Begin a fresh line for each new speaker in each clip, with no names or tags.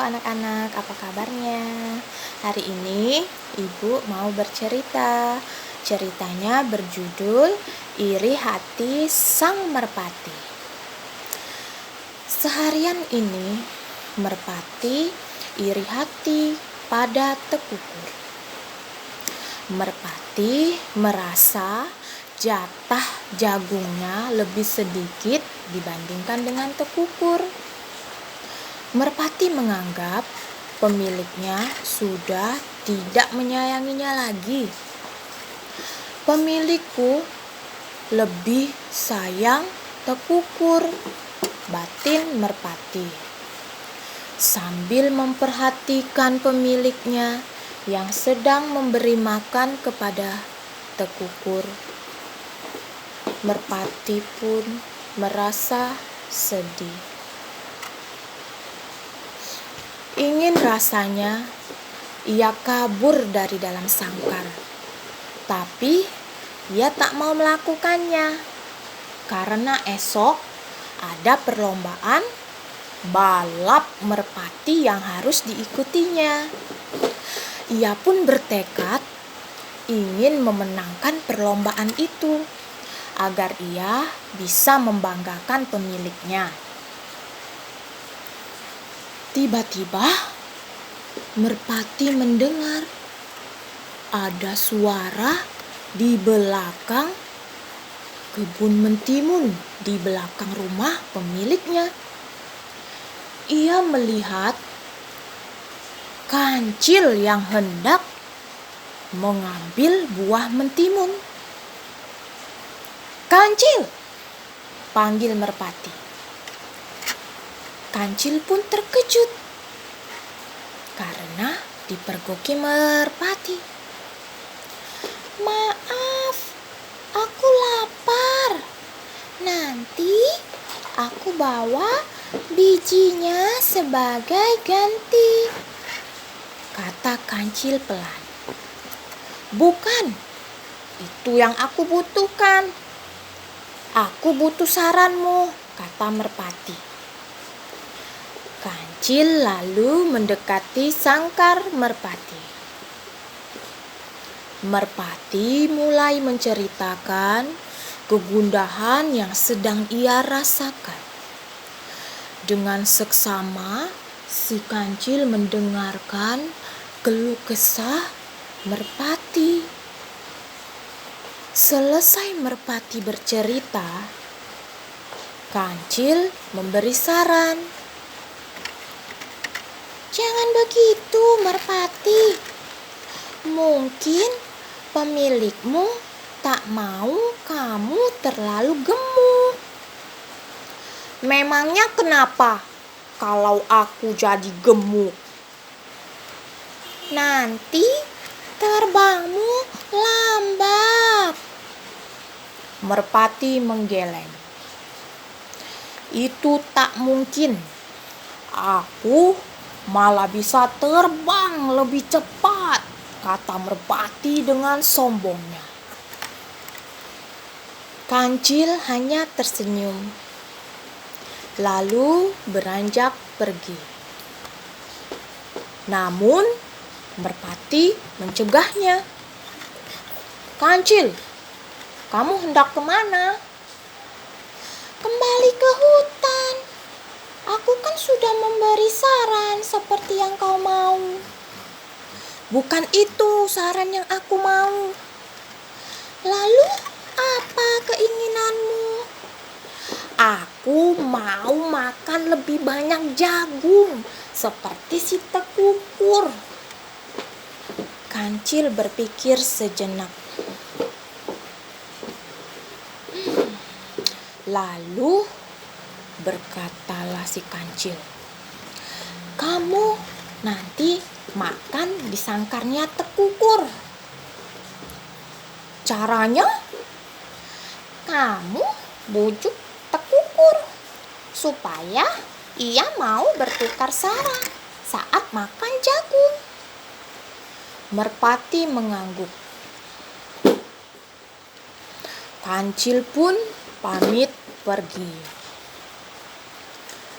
anak-anak, apa kabarnya? Hari ini Ibu mau bercerita. Ceritanya berjudul Iri Hati Sang Merpati. Seharian ini Merpati iri hati pada Tekukur. Merpati merasa jatah jagungnya lebih sedikit dibandingkan dengan Tekukur. Merpati menganggap pemiliknya sudah tidak menyayanginya lagi. Pemilikku lebih sayang Tekukur, batin Merpati. Sambil memperhatikan pemiliknya yang sedang memberi makan kepada Tekukur, Merpati pun merasa sedih. Ingin rasanya ia kabur dari dalam sangkar, tapi ia tak mau melakukannya karena esok ada perlombaan balap merpati yang harus diikutinya. Ia pun bertekad ingin memenangkan perlombaan itu agar ia bisa membanggakan pemiliknya. Tiba-tiba Merpati mendengar ada suara di belakang kebun mentimun di belakang rumah pemiliknya. Ia melihat kancil yang hendak mengambil buah mentimun. "Kancil!" panggil Merpati. Kancil pun terkejut karena dipergoki Merpati. "Maaf, aku lapar. Nanti aku bawa bijinya sebagai ganti," kata Kancil pelan. "Bukan, itu yang aku butuhkan. Aku butuh saranmu," kata Merpati. Kancil lalu mendekati sangkar Merpati. Merpati mulai menceritakan kegundahan yang sedang ia rasakan. Dengan seksama, si Kancil mendengarkan keluh kesah Merpati. Selesai Merpati bercerita, Kancil memberi saran. "Jangan begitu, Merpati. Mungkin pemilikmu tak mau kamu terlalu gemuk." "Memangnya kenapa kalau aku jadi gemuk?" "Nanti terbangmu lambat," Merpati menggeleng. "Itu tak mungkin. Aku malah bisa terbang lebih cepat," kata Merpati dengan sombongnya. Kancil hanya tersenyum, lalu beranjak pergi. Namun Merpati mencegahnya. "Kancil, kamu hendak kemana?" "Kembali ke hutan. Aku kan sudah memberi saran seperti yang kau mau." "Bukan itu saran yang aku mau." "Lalu apa keinginanmu?" "Aku mau makan lebih banyak jagung seperti si Tekukur." Kancil berpikir sejenak. Lalu berkatalah si Kancil, "Kamu nanti makan di sangkarnya Tekukur. Caranya, kamu bujuk Tekukur supaya ia mau bertukar saran saat makan jagung." Merpati mengangguk. Kancil pun pamit pergi.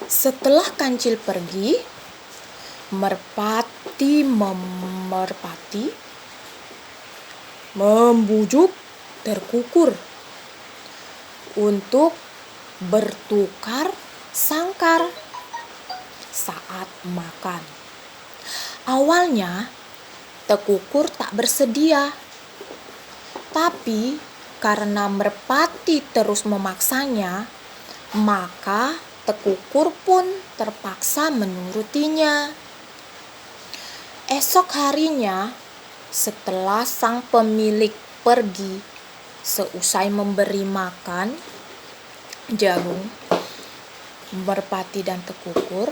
Setelah Kancil pergi, Merpati membujuk terkukur untuk bertukar sangkar saat makan. Awalnya terkukur tak bersedia, tapi karena merpati terus memaksanya, maka terkukur pun terpaksa menurutinya. Esok harinya, setelah sang pemilik pergi, seusai memberi makan jagung merpati dan terkukur,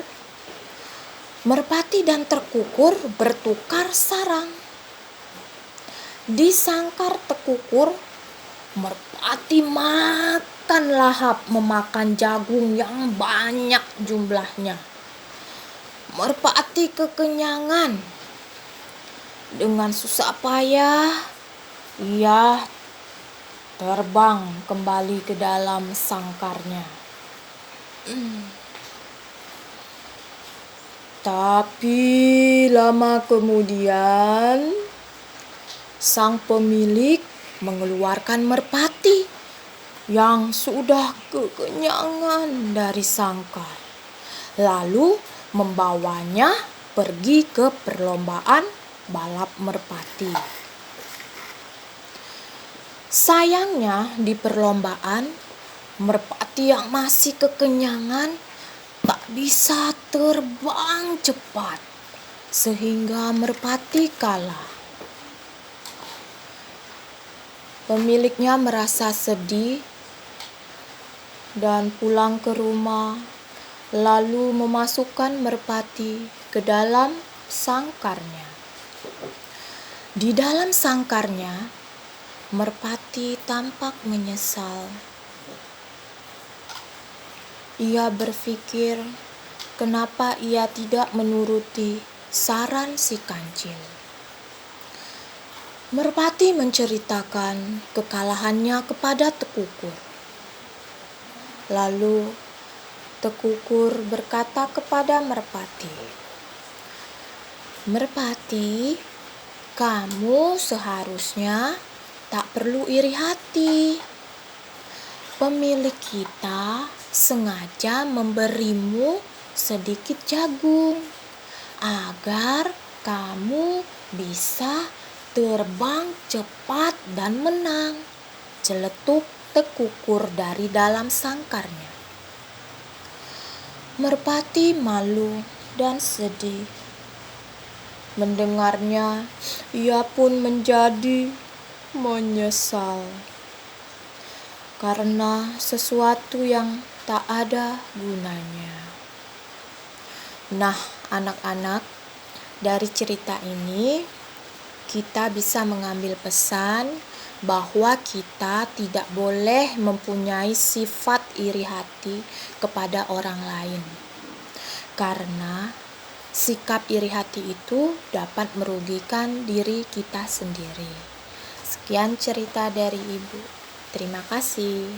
merpati dan terkukur bertukar sarang. Di sangkar terkukur, merpati makan lahap memakan jagung yang banyak jumlahnya. Merpati kekenyangan. Dengan susah payah, ia terbang kembali ke dalam sangkarnya. Tapi lama kemudian, sang pemilik mengeluarkan merpati yang sudah kekenyangan dari sangkar, lalu membawanya pergi ke perlombaan balap merpati. Sayangnya di perlombaan, merpati yang masih kekenyangan tak bisa terbang cepat, sehingga merpati kalah. Pemiliknya merasa sedih dan pulang ke rumah, lalu memasukkan merpati ke dalam sangkarnya. Di dalam sangkarnya, merpati tampak menyesal. Ia berpikir kenapa ia tidak menuruti saran si kancil. Merpati menceritakan kekalahannya kepada terkukur. Lalu terkukur berkata kepada merpati, "Merpati, kamu seharusnya tak perlu iri hati. Pemilik kita sengaja memberimu sedikit jagung agar kamu bisa terbang cepat dan menang," celetuk terkukur dari dalam sangkarnya. Merpati malu dan sedih. Mendengarnya, ia pun menjadi menyesal karena sesuatu yang tak ada gunanya. Nah, anak-anak, dari cerita ini kita bisa mengambil pesan bahwa kita tidak boleh mempunyai sifat iri hati kepada orang lain, karena sikap iri hati itu dapat merugikan diri kita sendiri. Sekian cerita dari Ibu. Terima kasih.